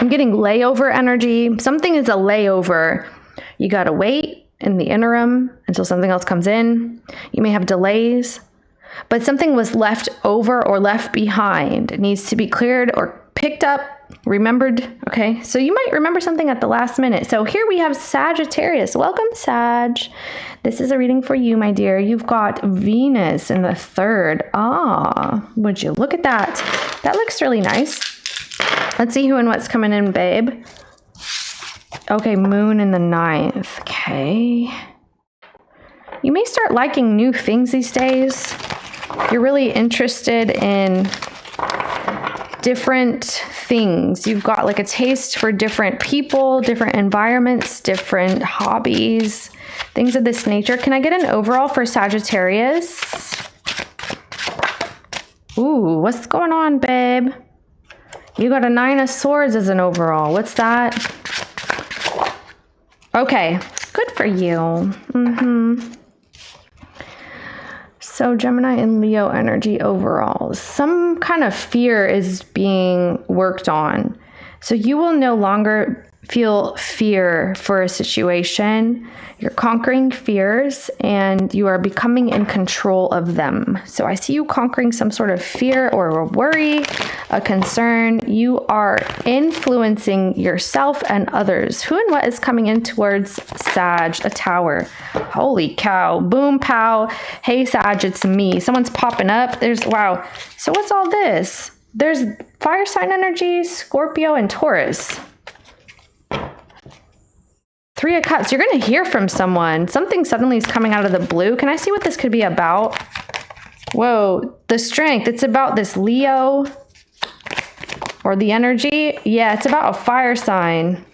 I'm getting layover energy. Something is a layover. You got to wait in the interim until something else comes in. You may have delays, but something was left over or left behind. It needs to be cleared or picked up, remembered. Okay, so you might remember something at the last minute. So here we have Sagittarius. Welcome, Sag. This is a reading for you, my dear. You've got Venus in the 3rd. Would you look at that? That looks really nice. Let's see who and what's coming in, babe. Okay, Moon in the 9th. Okay. You may start liking new things these days. You're really interested in different things. You've got like a taste for different people, different environments, different hobbies, things of this nature. Can I get an overall for Sagittarius? Ooh, what's going on, babe? You got a 9 of Swords as an overall. What's that? Okay, good for you. So Gemini and Leo energy overall. Some kind of fear is being worked on. So you will no longer feel fear for a situation. You're conquering fears and you are becoming in control of them. So I see you conquering some sort of fear or a worry, a concern. You are influencing yourself and others. Who and what is coming in towards Sag? A Tower. Holy cow. Boom, pow. Hey, Sag, it's me. Someone's popping up. Wow. So what's all this? There's fire sign energies, Scorpio and Taurus. 3 of Cups. You're going to hear from someone. Something suddenly is coming out of the blue. Can I see what this could be about? Whoa, the Strength. It's about this Leo or the energy. Yeah, it's about a fire sign.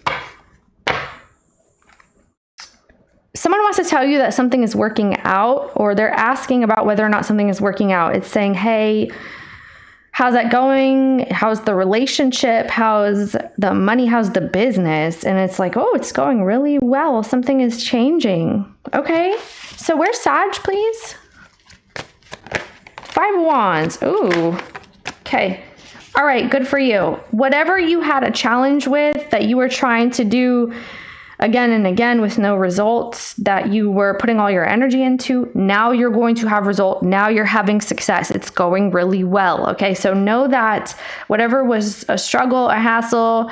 Someone wants to tell you that something is working out, or they're asking about whether or not something is working out. It's saying, hey, how's that going? How's the relationship? How's the money? How's the business? And it's like, oh, it's going really well. Something is changing. Okay. So where's Sag, please? 5 of Wands. Ooh. Okay. All right. Good for you. Whatever you had a challenge with that you were trying to do again and again with no results, that you were putting all your energy into, now you're going to have result. Now you're having success. It's going really well. Okay. So know that whatever was a struggle, a hassle,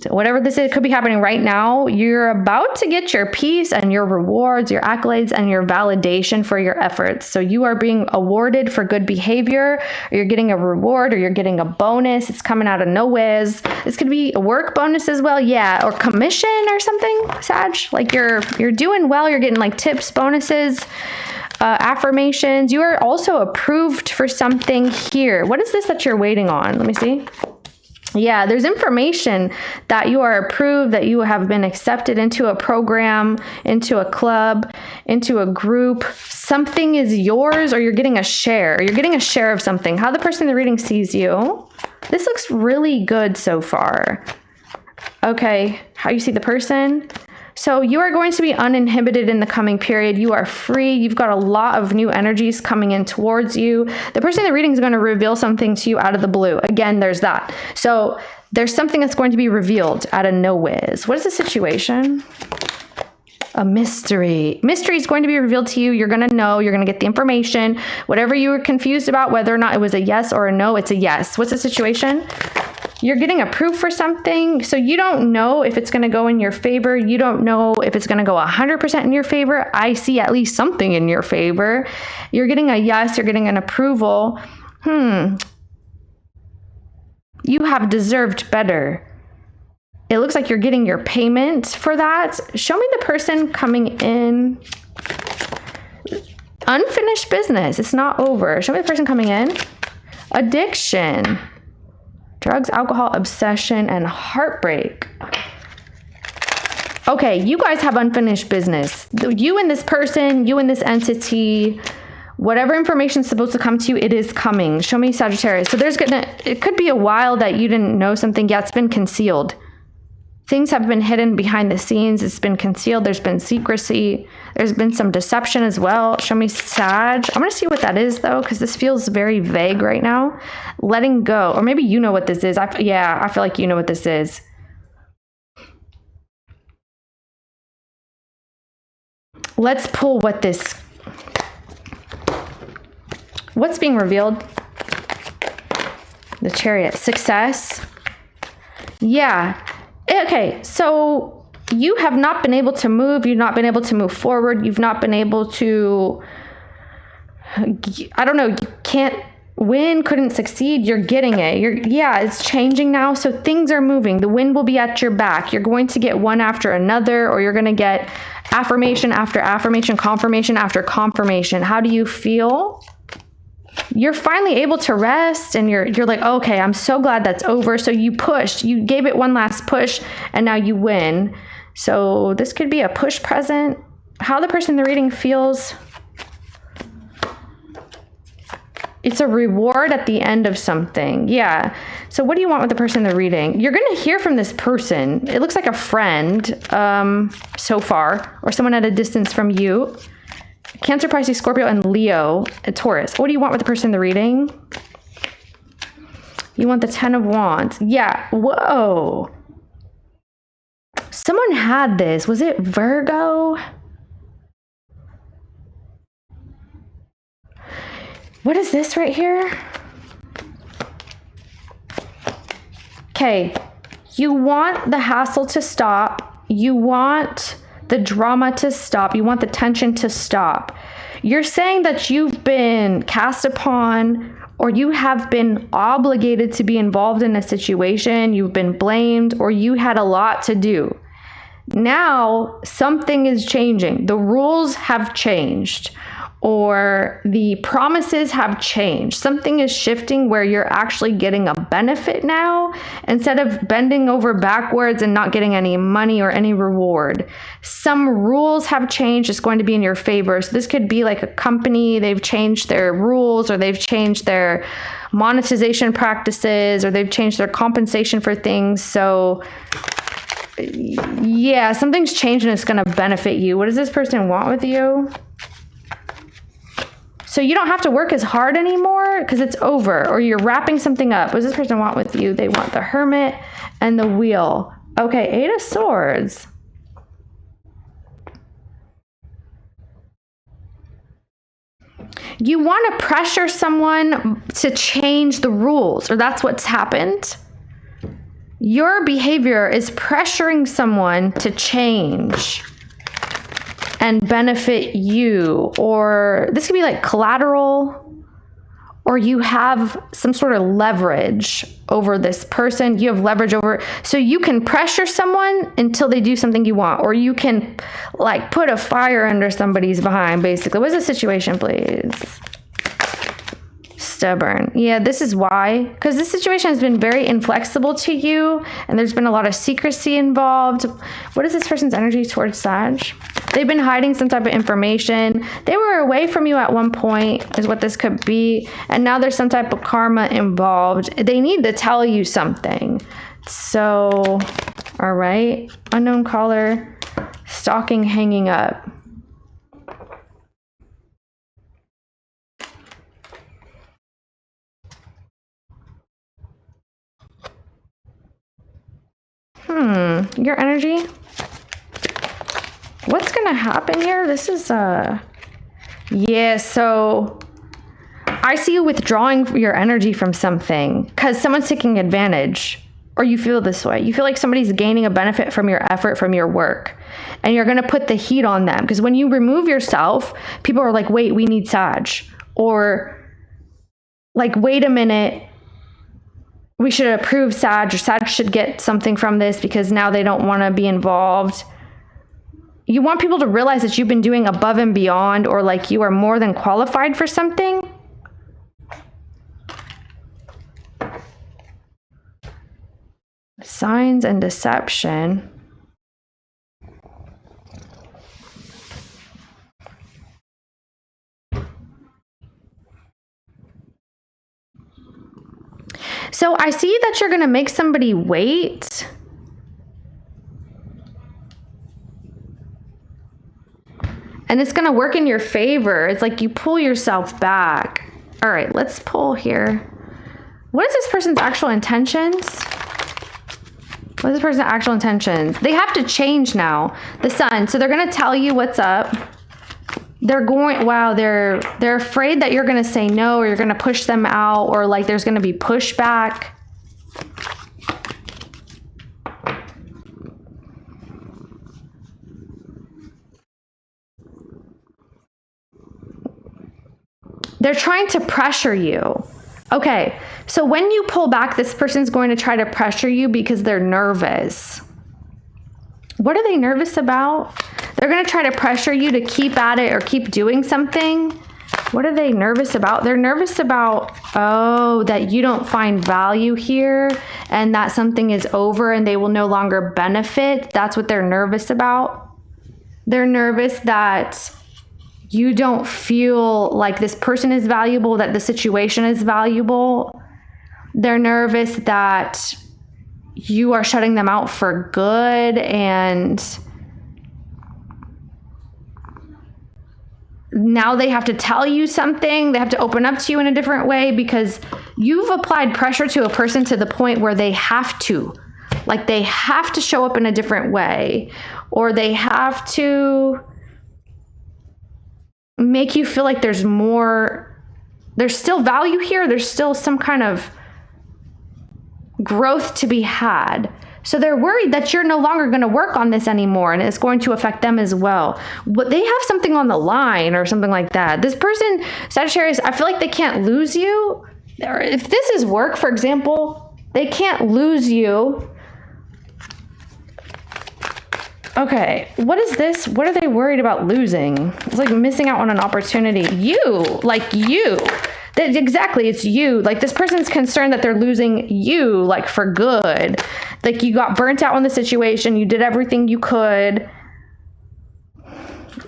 whatever this is, could be happening right now, you're about to get your peace and your rewards, your accolades, and your validation for your efforts. So you are being awarded for good behavior, or you're getting a reward, or you're getting a bonus. It's coming out of nowhere. This could be a work bonus as well. Yeah. Or commission or something, Sag. Like you're doing well. You're getting like tips, bonuses, affirmations. You are also approved for something here. What is this that you're waiting on? Let me see. Yeah, there's information that you are approved, that you have been accepted into a program, into a club, into a group. Something is yours, or you're getting a share. You're getting a share of something. How the person in the reading sees you. This looks really good so far. Okay, how you see the person. So you are going to be uninhibited in the coming period. You are free. You've got a lot of new energies coming in towards you. The person in the reading is going to reveal something to you out of the blue. Again, there's that. So there's something that's going to be revealed out of nowhere. What is the situation? A mystery. Mystery is going to be revealed to you. You're going to know. You're going to get the information. Whatever you were confused about, whether or not it was a yes or a no, it's a yes. What's the situation? You're getting approved for something, so you don't know if it's going to go in your favor. You don't know if it's going to go 100% in your favor. I see at least something in your favor. You're getting a yes. You're getting an approval. You have deserved better. It looks like you're getting your payment for that. Show me the person coming in. Unfinished business. It's not over. Show me the person coming in. Addiction. Drugs, alcohol, obsession, and heartbreak. Okay, you guys have unfinished business. You and this person, you and this entity, whatever information is supposed to come to you, it is coming. Show me Sagittarius. So it could be a while that you didn't know something. Yeah, it's been concealed. Things have been hidden behind the scenes. It's been concealed. There's been secrecy. There's been some deception as well. Show me Sag. I'm going to see what that is, though, because this feels very vague right now. Letting go. Or maybe you know what this is. I feel like you know what this is. Let's pull what's being revealed. The Chariot. Success. Yeah. Okay, so you have not been able to move. You've not been able to move forward. You've not been able to, I don't know, you can't win, couldn't succeed. You're getting it. Yeah, it's changing now. So things are moving. The wind will be at your back. You're going to get one after another, or you're going to get affirmation after affirmation, confirmation after confirmation. How do you feel? You're finally able to rest, and you're like, okay, I'm so glad that's over. So you pushed, you gave it one last push, and now you win. So this could be a push present. How the person in the reading feels. It's a reward at the end of something. Yeah. So what do you want with the person in the reading? You're going to hear from this person. It looks like a friend so far, or someone at a distance from you. Cancer, Pisces, Scorpio, and Leo, and Taurus. What do you want with the person in the reading? You want the 10 of Wands. Yeah. Whoa. Someone had this. Was it Virgo? What is this right here? Okay. You want the hassle to stop. You want the drama to stop. You want the tension to stop. You're saying that you've been cast upon, or you have been obligated to be involved in a situation. You've been blamed, or you had a lot to do. Now something is changing. The rules have changed, or the promises have changed. Something is shifting where you're actually getting a benefit now instead of bending over backwards and not getting any money or any reward. Some rules have changed. It's going to be in your favor. So this could be like a company. They've changed their rules, or they've changed their monetization practices, or they've changed their compensation for things. So yeah, something's changed and it's going to benefit you. What does this person want with you? So you don't have to work as hard anymore because it's over, or you're wrapping something up. What does this person want with you? They want the Hermit and the Wheel. Okay, 8 of Swords. You want to pressure someone to change the rules, or that's what's happened. Your behavior is pressuring someone to change and benefit you, or this could be like collateral, or you have some sort of leverage over this person. You have leverage over, so you can pressure someone until they do something you want, or you can like put a fire under somebody's behind, basically. What's the situation, please? Stubborn. Yeah, this is why. Because this situation has been very inflexible to you, and there's been a lot of secrecy involved. What is this person's energy towards Sag? They've been hiding some type of information. They were away from you at one point, is what this could be. And now there's some type of karma involved. They need to tell you something. So, all right. Unknown caller. Stalking, hanging up. Your energy. What's gonna happen here? This is yeah, so I see you withdrawing your energy from something because someone's taking advantage, or you feel this way. You feel like somebody's gaining a benefit from your effort, from your work, and you're gonna put the heat on them because when you remove yourself, people are like, wait, we need Sag, or like, wait a minute, we should approve Sag, or Sag should get something from this because now they don't want to be involved. You want people to realize that you've been doing above and beyond, or like you are more than qualified for something. Signs and deception. So I see that you're going to make somebody wait. And it's going to work in your favor. It's like you pull yourself back. All right, let's pull here. What is this person's actual intentions? What is this person's actual intentions? They have to change now. The Sun. So they're going to tell you what's up. wow, they're afraid that you're going to say no, or you're going to push them out, or like there's going to be pushback. They're trying to pressure you. Okay, so when you pull back, this person's going to try to pressure you because they're nervous. What are they nervous about? They're going to try to pressure you to keep at it or keep doing something. What are they nervous about? They're nervous about, oh, that you don't find value here and that something is over and they will no longer benefit. That's what they're nervous about. They're nervous that you don't feel like this person is valuable, that the situation is valuable. They're nervous that you are shutting them out for good, and now they have to tell you something. They have to open up to you in a different way because you've applied pressure to a person to the point where they have to. Like they have to show up in a different way, or they have to make you feel like there's still value here. There's still some kind of growth to be had. So they're worried that you're no longer going to work on this anymore and it's going to affect them as well. But they have something on the line or something like that. This person, Sagittarius, I feel like they can't lose you. Or if this is work, for example, they can't lose you. Okay, what is this? What are they worried about losing? It's like missing out on an opportunity. Exactly, it's you. Like this person's concerned that they're losing you, like for good. Like you got burnt out on the situation, you did everything you could.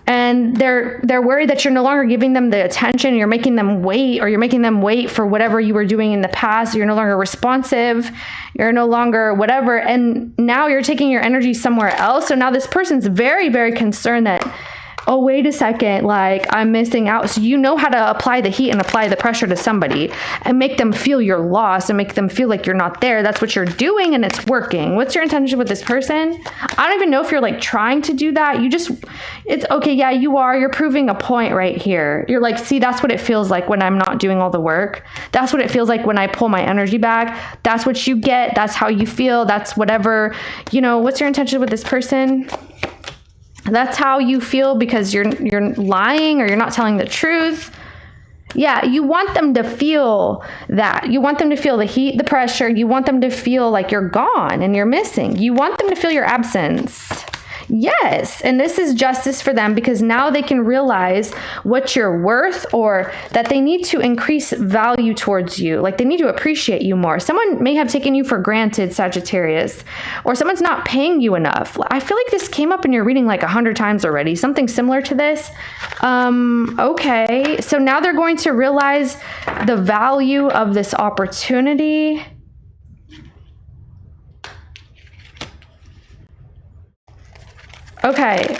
And they're worried that you're no longer giving them the attention, you're making them wait, or you're making them wait for whatever you were doing in the past. You're no longer responsive, you're no longer whatever, and now you're taking your energy somewhere else. So now this person's very, very concerned that, oh, wait a second, like I'm missing out. So you know how to apply the heat and apply the pressure to somebody and make them feel your loss and make them feel like you're not there. That's what you're doing and it's working. What's your intention with this person? I don't even know if you're like trying to do that. It's okay. Yeah, you are. You're proving a point right here. You're like, see, that's what it feels like when I'm not doing all the work. That's what it feels like when I pull my energy back. That's what you get. That's how you feel. That's whatever, what's your intention with this person? That's how you feel because you're lying or you're not telling the truth. Yeah, you want them to feel that. You want them to feel the heat, the pressure. You want them to feel like you're gone and you're missing. You want them to feel your absence. Yes, and this is justice for them because now they can realize what you're worth, or that they need to increase value towards you. Like they need to appreciate you more. Someone may have taken you for granted, Sagittarius, or someone's not paying you enough. I feel like this came up in your reading like 100 times already, something similar to this. Okay, so now they're going to realize the value of this opportunity. Okay.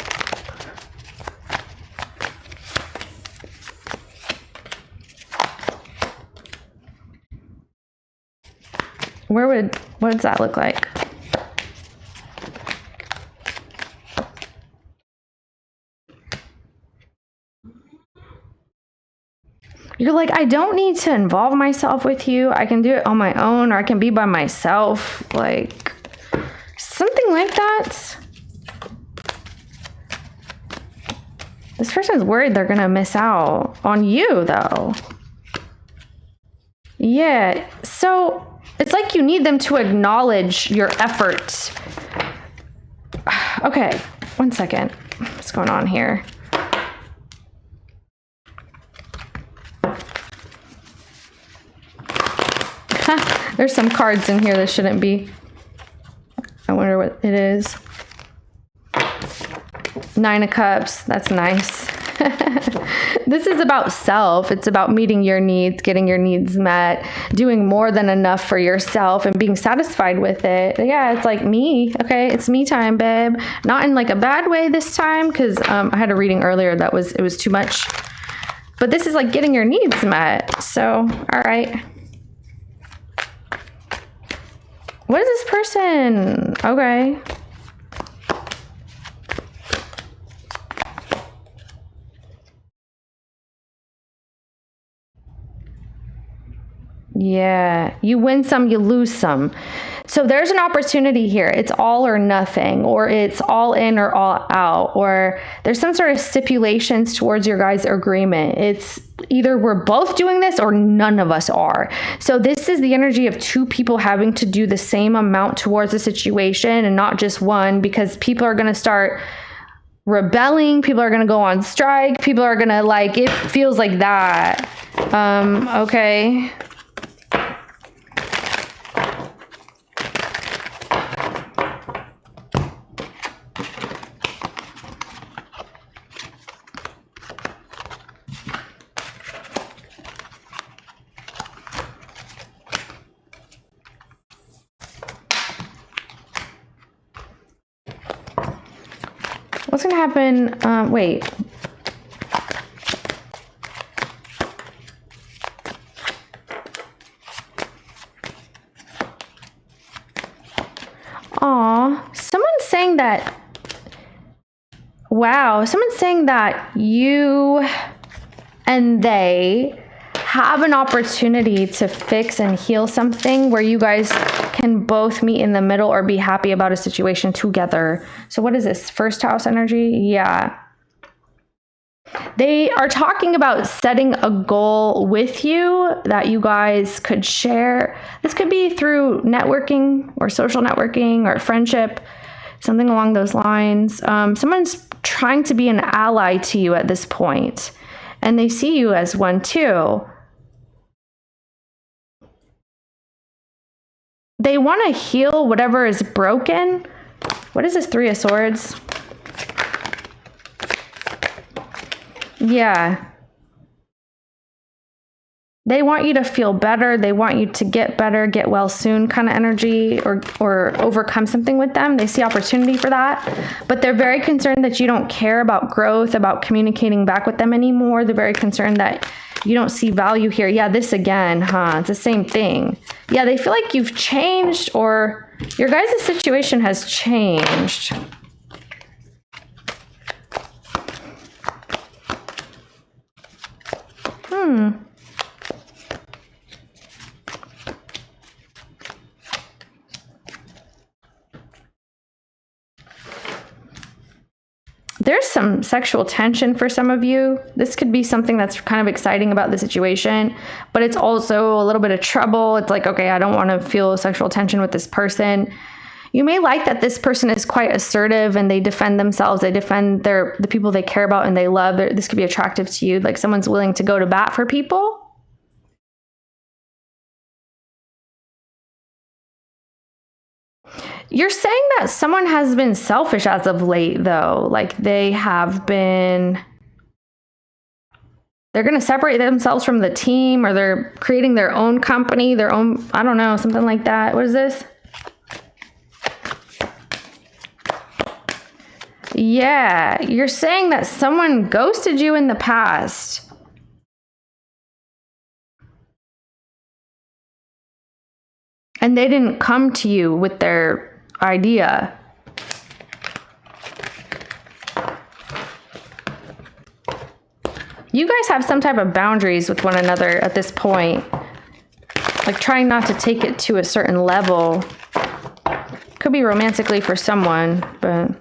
What does that look like? You're like, I don't need to involve myself with you. I can do it on my own, or I can be by myself. Like something like that. This person's worried they're going to miss out on you, though. Yeah, so it's like you need them to acknowledge your efforts. Okay, one second. What's going on here? There's some cards in here that shouldn't be. I wonder what it is. 9 of Cups. That's nice. This is about self. It's about meeting your needs, getting your needs met, doing more than enough for yourself and being satisfied with it. Yeah, it's like me. Okay, it's me time, babe. Not in like a bad way this time, because I had a reading earlier that it was too much. But this is like getting your needs met. So, all right. What is this person? Okay. Yeah, you win some, you lose some. So there's an opportunity here. It's all or nothing, or it's all in or all out, or there's some sort of stipulations towards your guys' agreement. It's either we're both doing this or none of us are. So this is the energy of two people having to do the same amount towards a situation and not just one, because people are going to start rebelling. People are going to go on strike. People are going to it feels like that. Okay. What's going to happen? Wait. Aw, someone's saying that. Wow, someone's saying that you and they have an opportunity to fix and heal something where you guys can both meet in the middle or be happy about a situation together. So what is this? First house energy? Yeah. They are talking about setting a goal with you that you guys could share. This could be through networking or social networking or friendship, something along those lines. Someone's trying to be an ally to you at this point, and they see you as one too. They want to heal whatever is broken. What is this? Three of Swords? Yeah. They want you to feel better. They want you to get better, get well soon kind of energy, or overcome something with them. They see opportunity for that. But they're very concerned that you don't care about growth, about communicating back with them anymore. They're very concerned that you don't see value here. Yeah, this again, huh? It's the same thing. Yeah, they feel like you've changed, or your guys' situation has changed. There's some sexual tension for some of you. This could be something that's kind of exciting about the situation, but it's also a little bit of trouble. It's like, okay, I don't want to feel sexual tension with this person. You may like that this person is quite assertive and they defend themselves. They defend the people they care about and they love. This could be attractive to you. Like someone's willing to go to bat for people. You're saying that someone has been selfish as of late, though. Like they're going to separate themselves from the team, or they're creating their own company, their own, I don't know, something like that. What is this? Yeah, you're saying that someone ghosted you in the past. And they didn't come to you with their idea. You guys have some type of boundaries with one another at this point. Like trying not to take it to a certain level. Could be romantically for someone, but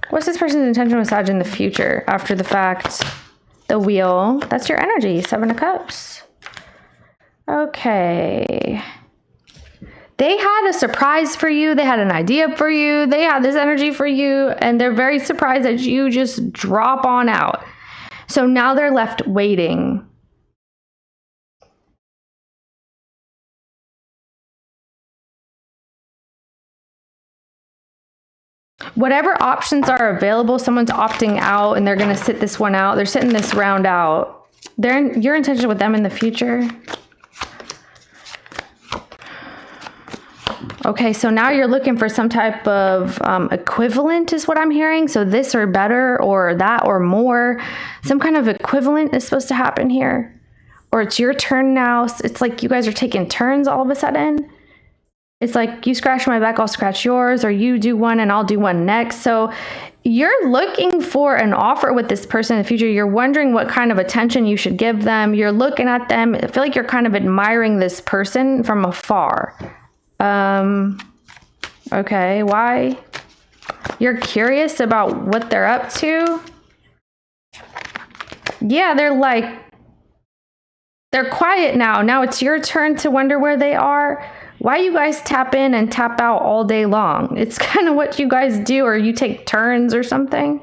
what's this person's intention with Sag in the future after the fact? The Wheel. That's your energy. 7 of Cups. Okay. They had a surprise for you. They had an idea for you. They had this energy for you. And they're very surprised that you just drop on out. So now they're left waiting. Whatever options are available, someone's opting out and they're going to sit this one out. They're sitting this round out. Your intention with them in the future. Okay, so now you're looking for some type of equivalent is what I'm hearing. So this or better or that or more. Some kind of equivalent is supposed to happen here. Or it's your turn now. It's like you guys are taking turns all of a sudden. It's like, you scratch my back, I'll scratch yours, or you do one and I'll do one next. So you're looking for an offer with this person in the future. You're wondering what kind of attention you should give them. You're looking at them. I feel like you're kind of admiring this person from afar. Okay, why? You're curious about what they're up to? Yeah, they're quiet now. Now it's your turn to wonder where they are. Why you guys tap in and tap out all day long? It's kind of what you guys do, or you take turns or something.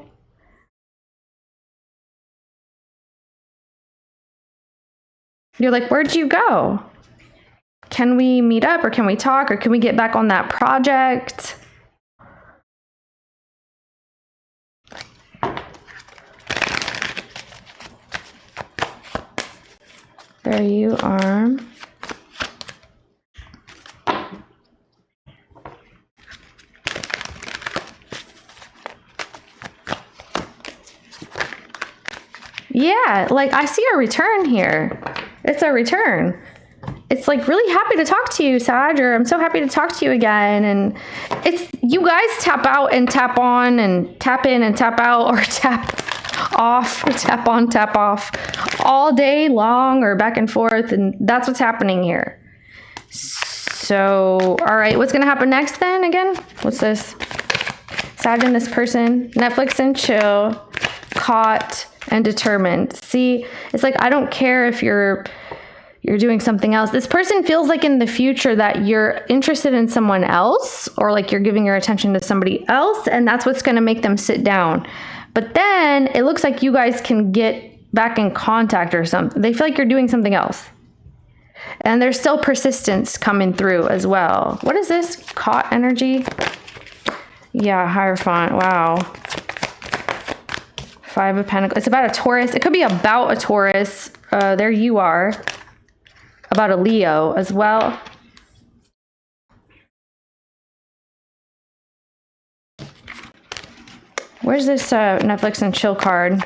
You're like, where'd you go? Can we meet up, or can we talk, or can we get back on that project? There you are. Yeah, like I see a return here. It's a return. It's like, really happy to talk to you, Sag, or I'm so happy to talk to you again. And it's, you guys tap out and tap on and tap in and tap out, or tap off, or tap on, tap off all day long, or back and forth. And that's what's happening here. So, all right, what's going to happen next then again? What's this? Sag and this person, Netflix and chill, caught and determined. See, it's like, I don't care if you're doing something else. This person feels like in the future that you're interested in someone else, or like you're giving your attention to somebody else, and that's what's going to make them sit down. But then it looks like you guys can get back in contact or something. They feel like you're doing something else. And there's still persistence coming through as well. What is this? Caught energy? Yeah, Hierophant. Wow. Five of Pentacles. It's about a Taurus. It could be about a Taurus. There you are. About a Leo as well. Where's this Netflix and chill card?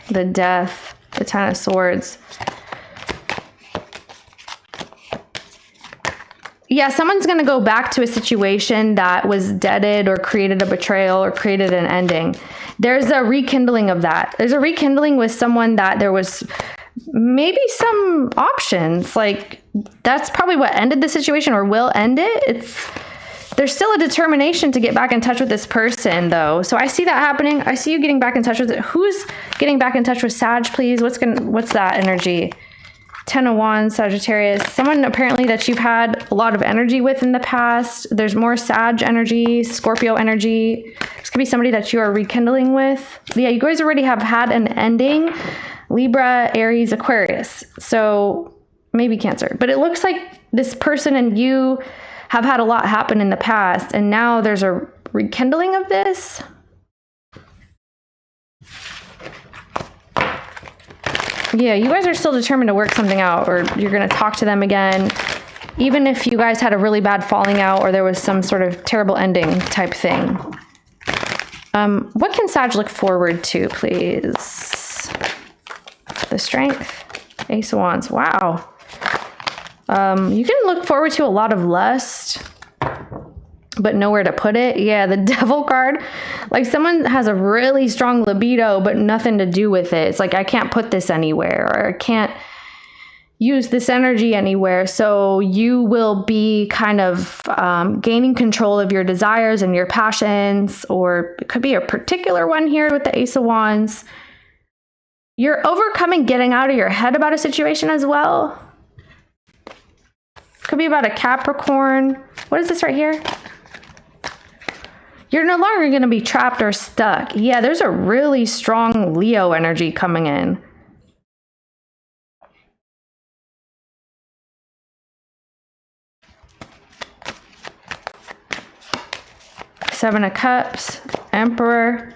The Death. The Ten of Swords. Yeah, someone's going to go back to a situation that was deaded, or created a betrayal, or created an ending. There's a rekindling of that. There's a rekindling with someone that there was maybe some options. Like, that's probably what ended the situation, or will end it. There's still a determination to get back in touch with this person, though. So I see that happening. I see you getting back in touch with it. Who's getting back in touch with Sag, please? What's that energy? Ten of Wands, Sagittarius. Someone apparently that you've had a lot of energy with in the past. There's more Sag energy, Scorpio energy. This could be somebody that you are rekindling with. Yeah, you guys already have had an ending. Libra, Aries, Aquarius. So maybe Cancer. But it looks like this person and you have had a lot happen in the past, and now there's a rekindling of this. Yeah, you guys are still determined to work something out, or you're going to talk to them again, even if you guys had a really bad falling out, or there was some sort of terrible ending type thing. What can Sag look forward to, please? The Strength, Ace of Wands. Wow. You can look forward to a lot of lust, but nowhere to put it. Yeah, the Devil card. Like, someone has a really strong libido, but nothing to do with it. It's like, I can't put this anywhere, or I can't use this energy anywhere. So you will be kind of gaining control of your desires and your passions, or it could be a particular one here with the Ace of Wands. You're overcoming getting out of your head about a situation as well. Could be about a Capricorn. What is this right here? You're no longer going to be trapped or stuck. Yeah, there's a really strong Leo energy coming in. Seven of Cups, Emperor.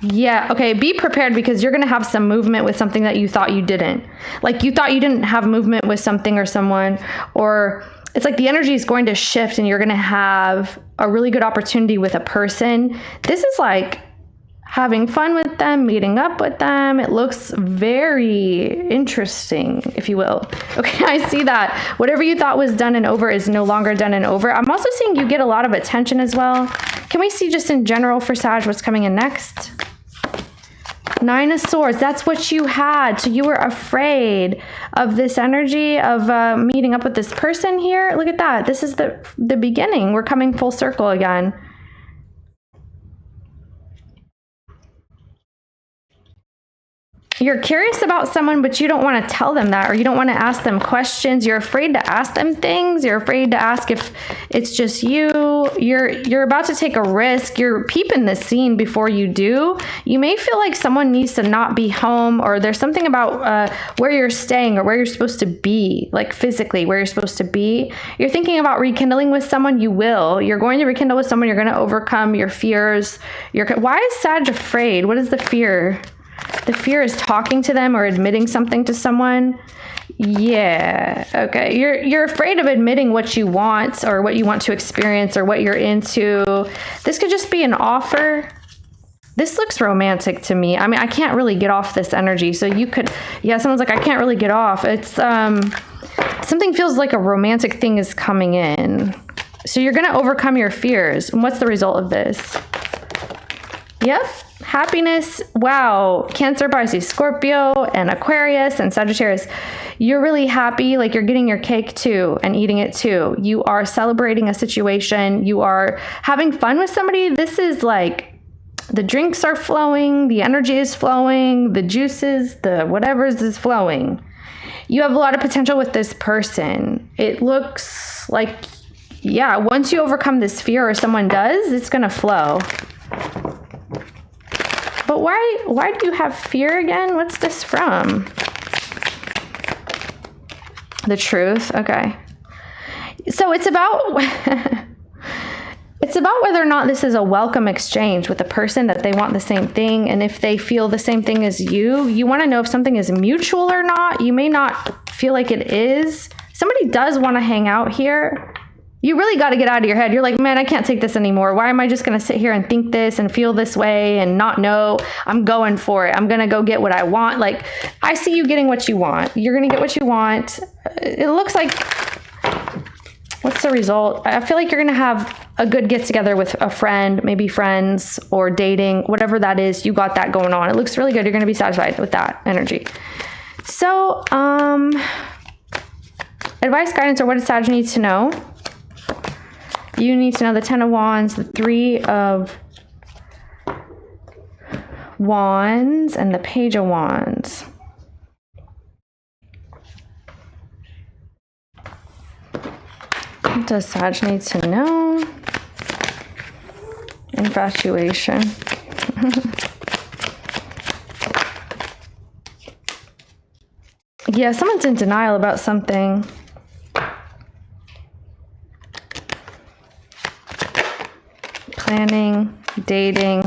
Yeah, okay, be prepared, because you're going to have some movement with something that you thought you didn't. Like, you thought you didn't have movement with something or someone, or it's like the energy is going to shift and you're going to have a really good opportunity with a person. This is like having fun with them, meeting up with them. It looks very interesting, if you will. Okay, I see that. Whatever you thought was done and over is no longer done and over. I'm also seeing you get a lot of attention as well. Can we see just in general for Sag what's coming in next? 9 of Swords, that's what you had. So you were afraid of this energy of meeting up with this person here. Look at that. This is the beginning. We're coming full circle again. You're curious about someone, but you don't want to tell them that, or you don't want to ask them questions. You're afraid to ask them things. You're afraid to ask if it's just you. You're about to take a risk. You're peeping the scene before you do. You may feel like someone needs to not be home, or there's something about where you're staying or where you're supposed to be, like physically where you're supposed to be. You're thinking about rekindling with someone. You will. You're going to rekindle with someone. You're going to overcome your fears. Why is Sag afraid? What is the fear? The fear is talking to them or admitting something to someone. Yeah, okay. You're afraid of admitting what you want or what you want to experience or what you're into. This could just be an offer. This looks romantic to me. I mean, I can't really get off this energy. So you could, yeah, someone's like, I can't really get off. It's, something feels like a romantic thing is coming in. So you're going to overcome your fears. And what's the result of this? Yep. Happiness. Wow. Cancer, Pisces, Scorpio, and Aquarius, and Sagittarius. You're really happy. Like you're getting your cake too and eating it too. You are celebrating a situation. You are having fun with somebody. This is like the drinks are flowing. The energy is flowing. The juices, the whatever's is flowing. You have a lot of potential with this person. It looks like, yeah, once you overcome this fear or someone does, it's going to flow. But why do you have fear again? What's this from? The Truth. Okay. So it's about it's about whether or not this is a welcome exchange with a person, that they want the same thing, and if they feel the same thing as you. You want to know if something is mutual or not. You may not feel like it is. Somebody does want to hang out here. You really got to get out of your head. You're like, man, I can't take this anymore. Why am I just going to sit here and think this and feel this way and not know? I'm going for it. I'm going to go get what I want. Like, I see you getting what you want. You're going to get what you want. It looks like, what's the result? I feel like you're going to have a good get together with a friend, maybe friends or dating, whatever that is. You got that going on. It looks really good. You're going to be satisfied with that energy. So, advice, guidance, or what does Sag need to know? You need to know the 10 of Wands, the 3 of Wands, and the Page of Wands. What does Sag need to know? Infatuation. Yeah, someone's in denial about something. Planning, dating,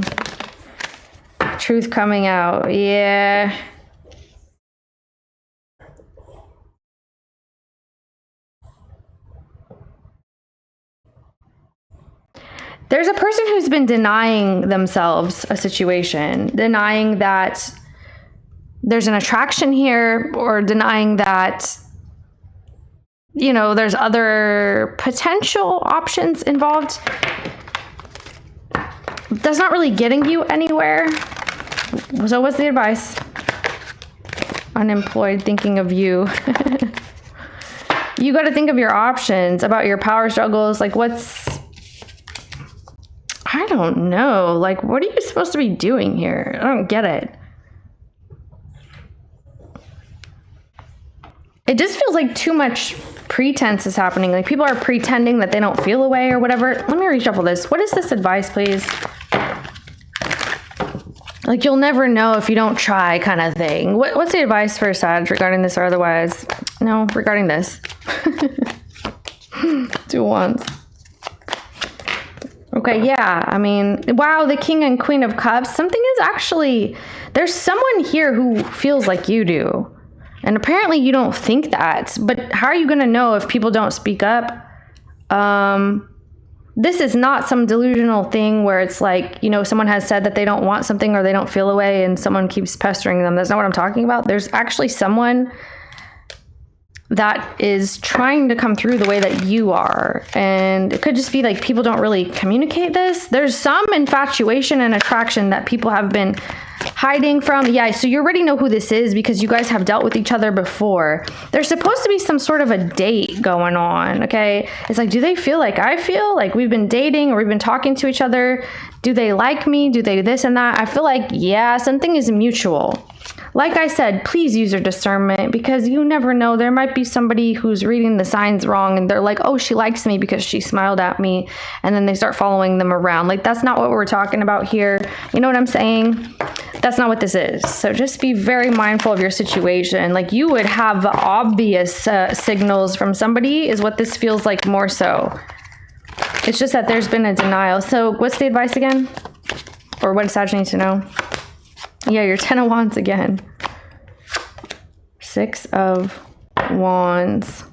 truth coming out. Yeah. There's a person who's been denying themselves a situation, denying that there's an attraction here, or denying that, you know, there's other potential options involved. That's not really getting you anywhere. So what's the advice? Unemployed, thinking of you. You got to think of your options, about your power struggles. Like I don't know. Like, what are you supposed to be doing here? I don't get it. It just feels like too much pretense is happening. Like people are pretending that they don't feel a way or whatever. Let me reshuffle this. What is this advice, please? Like you'll never know if you don't try, kind of thing. What's the advice for Sag regarding this or otherwise? No, regarding this. 2 wands. Okay, yeah. I mean, wow, the King and Queen of Cups. Something is actually, there's someone here who feels like you do. And apparently you don't think that. But how are you going to know if people don't speak up? this is not some delusional thing where it's like, you know, someone has said that they don't want something or they don't feel a way and someone keeps pestering them. That's not what I'm talking about. There's actually someone that is trying to come through the way that you are. And it could just be like people don't really communicate this. There's some infatuation and attraction that people have been hiding from. Yeah, so you already know who this is because you guys have dealt with each other before. There's supposed to be some sort of a date going on, okay? It's like, do they feel like I feel? Like we've been dating or we've been talking to each other? Do they like me? Do they this and that? I feel like, yeah, something is mutual. Like I said, please use your discernment because you never know. There might be somebody who's reading the signs wrong and they're like, oh, she likes me because she smiled at me. And then they start following them around. Like, that's not what we're talking about here. You know what I'm saying? That's not what this is. So just be very mindful of your situation. Like, you would have obvious signals from somebody is what this feels like more so. It's just that there's been a denial. So what's the advice again? Or what does Sag need to know? Yeah, you're 10 of Wands again. 6 of Wands.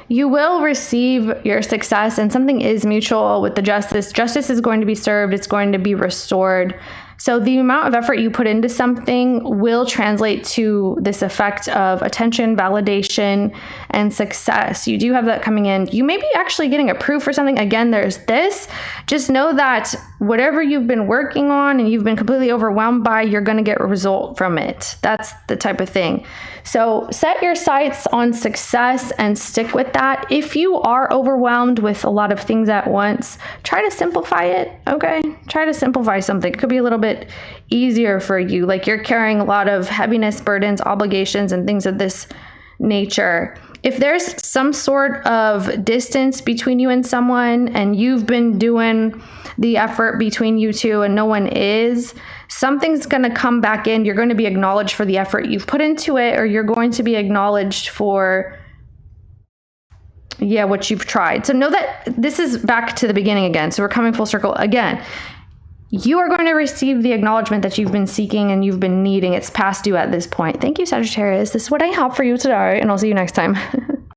You will receive your success, and something is mutual with the Justice. Justice is going to be served. It's going to be restored. So the amount of effort you put into something will translate to this effect of attention, validation, and success. You do have that coming in. You may be actually getting approved for something. Again, there's this. Just know that whatever you've been working on and you've been completely overwhelmed by, you're going to get a result from it. That's the type of thing. So set your sights on success and stick with that. If you are overwhelmed with a lot of things at once, try to simplify it, okay? Try to simplify something. It could be a little bit easier for you. Like you're carrying a lot of heaviness, burdens, obligations, and things of this nature. If there's some sort of distance between you and someone and you've been doing the effort between you two and no one is, something's going to come back in. You're going to be acknowledged for the effort you've put into it, or you're going to be acknowledged for, yeah, what you've tried. So know that this is back to the beginning again. So we're coming full circle again. You are going to receive the acknowledgement that you've been seeking and you've been needing. It's past due at this point. Thank you, Sagittarius. This is what I have for you today, and I'll see you next time.